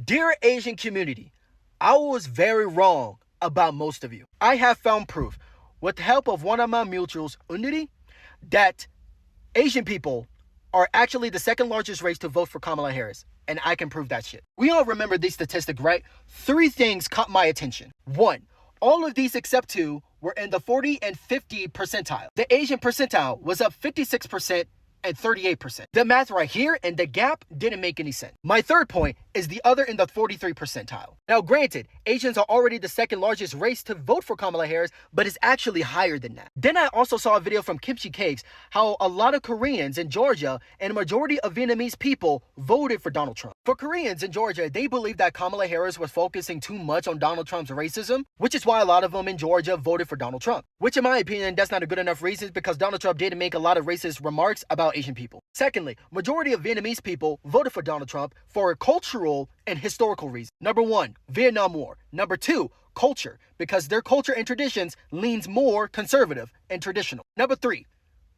Dear Asian community, I was very wrong about most of you. I have found proof, with the help of one of my mutuals, Unity, that Asian people are actually the second largest race to vote for Kamala Harris. And I can prove that shit. We all remember this statistic, right? 3 things caught my attention. 1, all of these except 2 were in the 40 and 50 percentile. The Asian percentile was up 56% and 38%. The math right here and the gap didn't make any sense. My third point is the other in the 43 percentile. Now granted, Asians are already the second largest race to vote for Kamala Harris, but it's actually higher than that. Then I also saw a video from Kimchi Cakes how a lot of Koreans in Georgia and a majority of Vietnamese people voted for Donald Trump. For Koreans in Georgia, they believe that Kamala Harris was focusing too much on Donald Trump's racism, which is why a lot of them in Georgia voted for Donald Trump. Which in my opinion, that's not a good enough reason because Donald Trump did make a lot of racist remarks about Asian people. Secondly, majority of Vietnamese people voted for Donald Trump for cultural and historical reasons. Number 1, Vietnam War. Number 2, culture, because their culture and traditions leans more conservative and traditional. Number 3,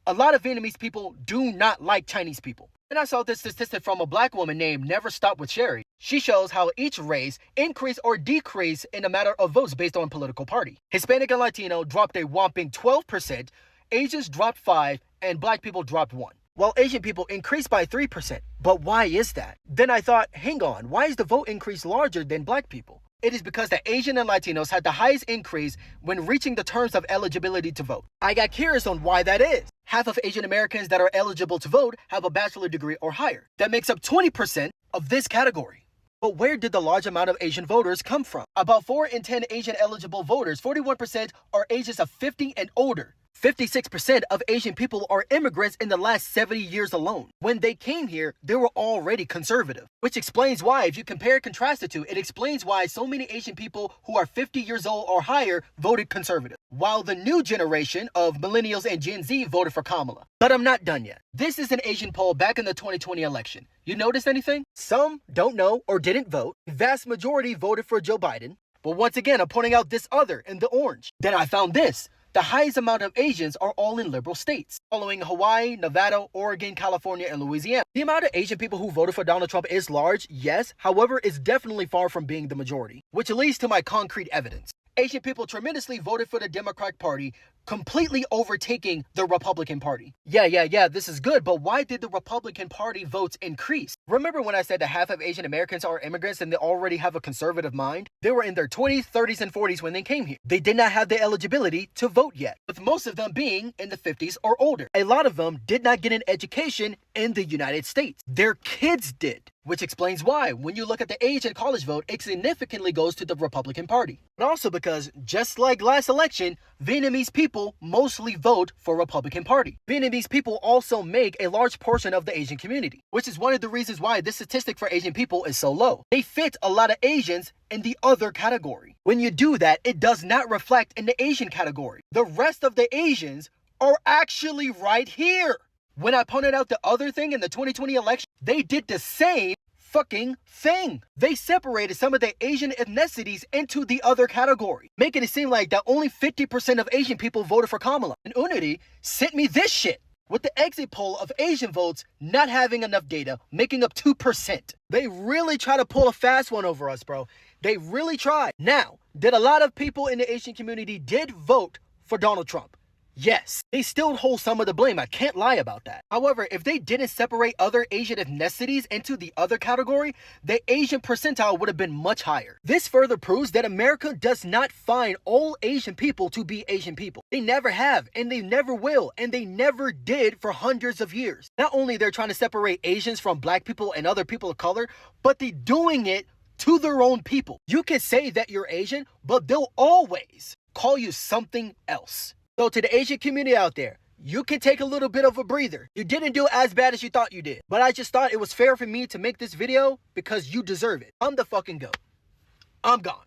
a lot of Vietnamese people do not like Chinese people. And I saw this statistic from a black woman named Never Stop with Sherry. She shows how each race increase or decrease in a matter of votes based on political party. Hispanic and Latino dropped a whopping 12%, Asians dropped 5%, and black people dropped 1%. While Asian people increased by 3%. But why is that? Then I thought, hang on, why is the vote increase larger than black people? It is because the Asian and Latinos had the highest increase when reaching the terms of eligibility to vote. I got curious on why that is. Half of Asian Americans that are eligible to vote have a bachelor degree or higher. That makes up 20% of this category. But where did the large amount of Asian voters come from? About 4 in 10 Asian eligible voters, 41% are ages of 50 and older. 56% of Asian people are immigrants in the last 70 years alone. When they came here, they were already conservative. Which explains why, if you compare and contrast the two, it explains why so many Asian people who are 50 years old or higher voted conservative. While the new generation of millennials and Gen Z voted for Kamala. But I'm not done yet. This is an Asian poll back in the 2020 election. You notice anything? Some don't know or didn't vote. The vast majority voted for Joe Biden. But once again, I'm pointing out this other in the orange. Then I found this. The highest amount of Asians are all in liberal states, following Hawaii, Nevada, Oregon, California, and Louisiana. The amount of Asian people who voted for Donald Trump is large, yes. However, it's definitely far from being the majority, which leads to my concrete evidence. Asian people tremendously voted for the Democratic Party, completely overtaking the Republican Party. Yeah, this is good, but why did the Republican Party votes increase? Remember when I said that half of Asian Americans are immigrants and they already have a conservative mind? They were in their 20s, 30s, and 40s when they came here. They did not have the eligibility to vote yet, with most of them being in the 50s or older. A lot of them did not get an education in the United States. Their kids did. Which explains why, when you look at the age and college vote, it significantly goes to the Republican Party. But also because, just like last election, Vietnamese people mostly vote for Republican Party. Vietnamese people also make a large portion of the Asian community, which is one of the reasons why this statistic for Asian people is so low. They fit a lot of Asians in the other category. When you do that, it does not reflect in the Asian category. The rest of the Asians are actually right here. When I pointed out the other thing in the 2020 election, they did the same fucking thing. They separated some of the Asian ethnicities into the other category, making it seem like that only 50% of Asian people voted for Kamala. And Unity sent me this shit, with the exit poll of Asian votes not having enough data, making up 2%. They really try to pull a fast one over us, bro. They really tried. Now, did a lot of people in the Asian community did vote for Donald Trump? Yes, they still hold some of the blame. I can't lie about that. However, if they didn't separate other Asian ethnicities into the other category, the Asian percentile would have been much higher. This further proves that America does not find all Asian people to be Asian people. They never have, and they never will, and they never did for hundreds of years. Not only they're trying to separate Asians from black people and other people of color, but they're doing it to their own people. You can say that you're Asian, but they'll always call you something else. So to the Asian community out there, you can take a little bit of a breather. You didn't do as bad as you thought you did. But I just thought it was fair for me to make this video because you deserve it. I'm the fucking GOAT. I'm gone.